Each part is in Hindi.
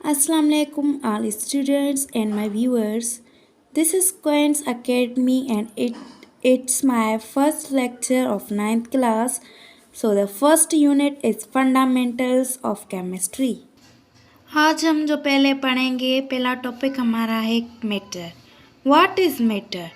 Assalamu alaikum all students and my viewers. This is Queen's Academy and it's my first lecture of ninth class. So the first unit is Fundamentals of Chemistry. आज हम जो पहले पढ़ेंगे पहला टॉपिक हमारा है matter. What is matter?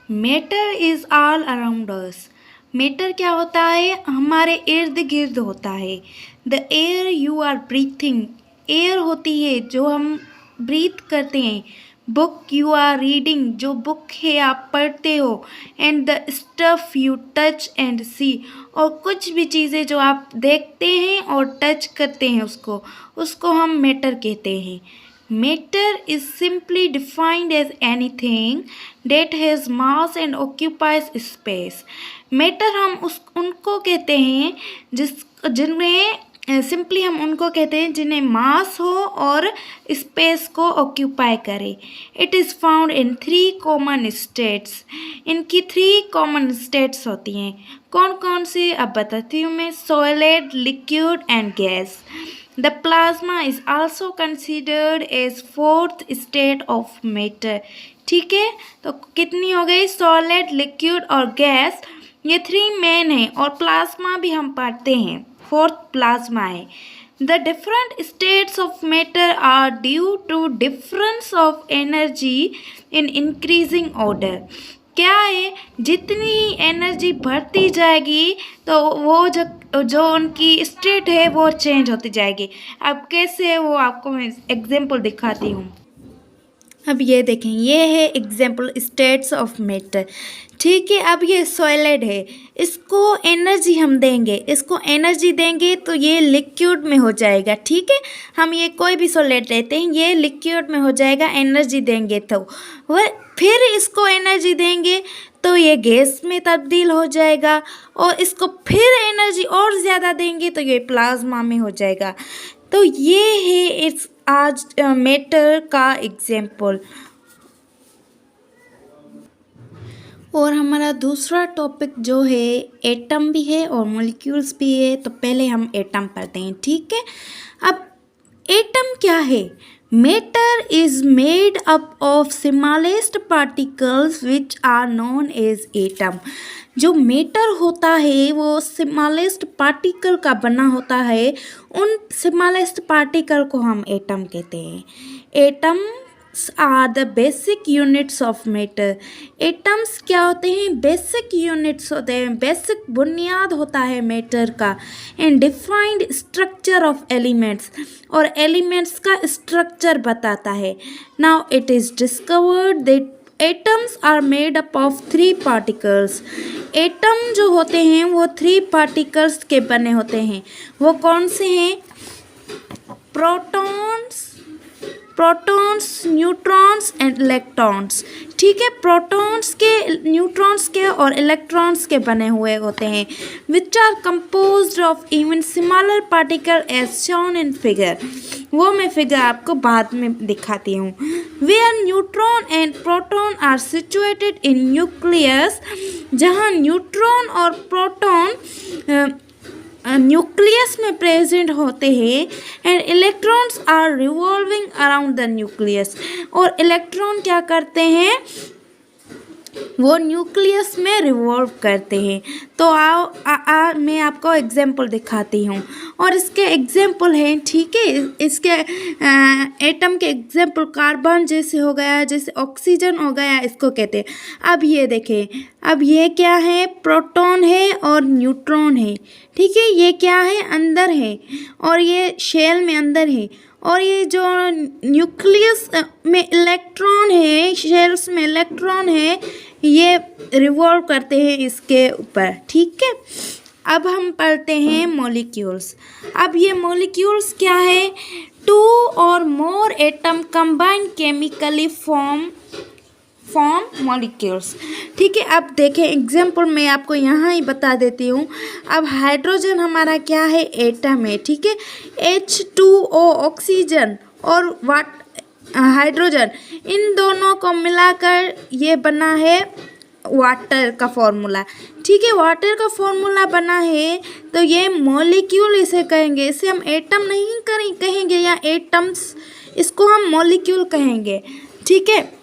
Matter is all around us. Matter क्या होता है? हमारे इर्द गिर्द होता है. The air you are breathing, air होती है जो हम ब्रीथ करते हैं. बुक यू आर रीडिंग, जो बुक है आप पढ़ते हो. And the stuff you touch and see, और कुछ भी चीज़ें जो आप देखते हैं और टच करते हैं उसको हम मैटर कहते हैं. Matter is simply defined as anything that has mass and occupies space. Matter हम उनको कहते हैं जिनमें सिंपली हम उनको कहते हैं जिन्हें मास हो और स्पेस को ऑक्यूपाई करे. It is found in 3 common states. इनकी 3 कॉमन स्टेट्स होती हैं. कौन कौन सी अब बताती हूँ मैं. Solid, liquid and gas. The plasma is also considered as 4th state of matter. ठीक है, तो कितनी हो गई? सॉलिड, लिक्विड और गैस, ये 3 मेन हैं. और प्लाज्मा भी हम पढ़ते हैं, 4th प्लाज्मा है. The different states of matter are due to difference of energy in increasing order. क्या है? जितनी एनर्जी बढ़ती जाएगी तो वो जो उनकी स्टेट है वो चेंज होती जाएगी. अब कैसे, वो आपको मैं एग्जांपल दिखाती हूँ. अब ये देखें, ये है एग्जाम्पल स्टेट्स ऑफ मैटर. ठीक है, अब ये सॉलिड है, इसको एनर्जी हम देंगे, इसको एनर्जी देंगे तो ये लिक्विड में हो जाएगा. ठीक है, हम ये कोई भी सॉलिड लेते हैं, ये लिक्विड में हो जाएगा. एनर्जी देंगे तो वह फिर इसको एनर्जी देंगे तो ये गैस में तब्दील हो जाएगा. और इसको फिर एनर्जी और ज़्यादा देंगे तो ये प्लाज्मा में हो जाएगा. तो ये है इस आज मैटर का एग्जाम्पल. और हमारा दूसरा टॉपिक जो है एटम भी है और मॉलिक्यूल्स भी है. तो पहले हम एटम पढ़ते हैं. ठीक है, अब एटम क्या है? Matter is made up of smallest particles which are known as atom. जो मैटर होता है वो स्मॉलेस्ट पार्टिकल का बना होता है. उन स्मॉलेस्ट पार्टिकल को हम एटम कहते हैं. Atoms are the basic units of matter. Atoms क्या होते हैं? बेसिक यूनिट्स होते हैं, बेसिक बुनियाद होता है मैटर का. And defined structure of elements, और एलिमेंट्स का स्ट्रक्चर बताता है. Now it is discovered that atoms are made up of 3 particles. Atom जो होते हैं वो 3 पार्टिकल्स के बने होते हैं. वो कौन से हैं? Protons, neutrons and electrons. ठीक है, प्रोटॉन्स के, न्यूट्रॉन्स के और इलेक्ट्रॉन्स के बने हुए होते हैं. Which are composed of even smaller particle as shown in figure. वो मैं फिगर आपको बाद में दिखाती हूँ. Where neutron and proton are situated in nucleus. जहाँ न्यूट्रॉन और प्रोटॉन न्यूक्लियस में प्रेजेंट होते हैं. And electrons are revolving around the nucleus. और इलेक्ट्रॉन क्या करते हैं? वो न्यूक्लियस में रिवॉल्व करते हैं. तो आओ मैं आपको एग्जाम्पल दिखाती हूँ. और इसके एग्जाम्पल हैं. ठीक है, इसके एटम के एग्जाम्पल कार्बन जैसे हो गया, जैसे ऑक्सीजन हो गया, इसको कहते हैं. अब ये देखें, अब ये क्या है? प्रोटॉन है और न्यूट्रॉन है. ठीक है, ये क्या है? अंदर है, और ये शेल में अंदर है. और ये जो न्यूक्लियस में इलेक्ट्रॉन है, शेल्स में इलेक्ट्रॉन है, ये रिवॉल्व करते हैं इसके ऊपर. ठीक है, अब हम पढ़ते हैं मॉलिक्यूल्स. अब ये मॉलिक्यूल्स क्या है? 2 और मोर atom combine chemically form molecules. ठीक है, अब देखें एग्जाम्पल मैं आपको यहाँ ही बता देती हूँ. अब हाइड्रोजन हमारा क्या है? एटम है. ठीक है, H2O ऑक्सीजन और हाइड्रोजन, इन दोनों को मिलाकर ये बना है वाटर का फॉर्मूला। ठीक है, वाटर का फॉर्मूला बना है तो ये मॉलिक्यूल इसे कहेंगे, इसे हम एटम नहीं कहेंगे या एटम्स, इसको हम मॉलिक्यूल कहेंगे। ठीक है,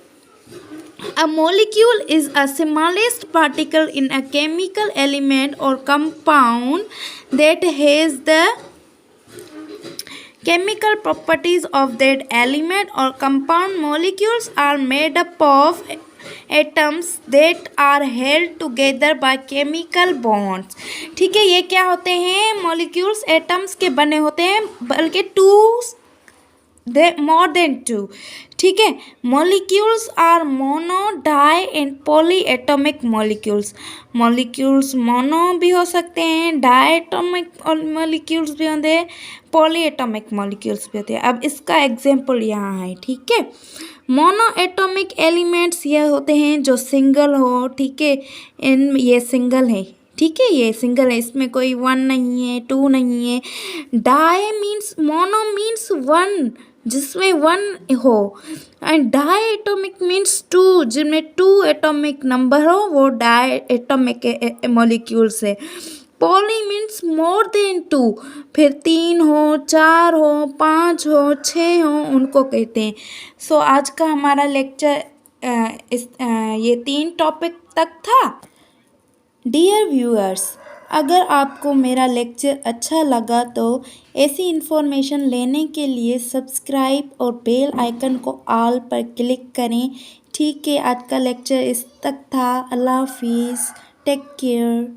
a molecule is a smallest particle in a chemical element or compound that has the chemical properties of that element or compound. Molecules are made up of atoms that are held together by chemical bonds. ठीक है, ये क्या होते हैं? मॉलिक्यूल्स एटम्स के बने होते हैं, बल्कि more than two. ठीक है, molecules are mono, di and polyatomic molecules. molecules mono भी हो सकते हैं, diatomic molecules भी होते हैं, polyatomic molecules भी होते हैं। अब इसका एग्जाम्पल यहाँ है। ठीक है, मोनो एटोमिक एलिमेंट्स ये होते हैं जो सिंगल हो। ठीक है, इन ये सिंगल है। ठीक है, ये सिंगल है, इसमें कोई 1 नहीं है, 2 नहीं है। डाई मीन्स, मोनो मीन्स 1, जिसमें 1 हो, एंड डाई एटोमिक मीन्स 2, जिनमें 2 एटॉमिक नंबर हो, वो डाई एटोमिक मॉलिक्यूल्स है। पॉली मीन्स मोर देन 2, फिर 3 हो, 4 हो, 5 हो, 6 हो, उनको कहते हैं। सो आज का हमारा लेक्चर ये 3 टॉपिक तक था। डियर व्यूअर्स, अगर आपको मेरा लेक्चर अच्छा लगा तो ऐसी इन्फॉर्मेशन लेने के लिए सब्सक्राइब और बेल आइकन को ऑल पर क्लिक करें। ठीक है, आज का लेक्चर इस तक था। अल्लाह हाफिज़, टेक केयर।